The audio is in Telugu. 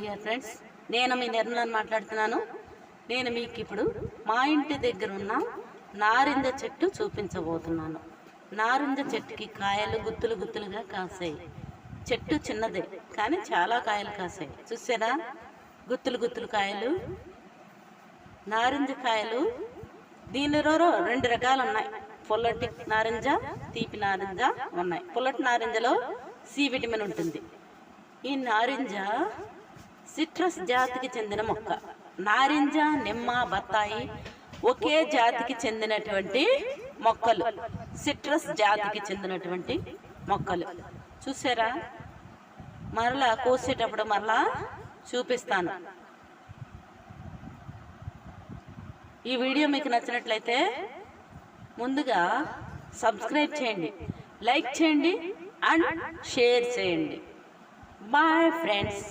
డియర్ ఫ్రెండ్స్, నేను మీ నిర్మలని మాట్లాడుతున్నాను. నేను మీకు ఇప్పుడు మా ఇంటి దగ్గర ఉన్న నారింజ చెట్టు చూపించబోతున్నాను. నారింజ చెట్టుకి కాయలు గుత్తులు గుత్తులుగా కాసాయి. చెట్టు చిన్నదే కానీ చాలా కాయలు కాసాయి. చూసారా, గుత్తులు గుత్తులు కాయలు. నారింజ కాయలు దీనిలో రెండు రకాలు ఉన్నాయి. పుల్లటి నారింజ, తీపి నారింజ ఉన్నాయి. పుల్లటి నారింజలో సి విటమిన్ ఉంటుంది. ఈ నారింజ సిట్రస్ జాతికి చెందిన మొక్క. నారింజ, నిమ్మ, బత్తాయి ఒకే జాతికి చెందినటువంటి మొక్కలు. సిట్రస్ జాతికి చెందినటువంటి మొక్కలు. చూసారా, మరలా కోసేటప్పుడు మరలా చూపిస్తాను. ఈ వీడియో మీకు నచ్చినట్లయితే ముందుగా సబ్స్క్రైబ్ చేయండి, లైక్ చేయండి అండ్ షేర్ చేయండి. Bye friends.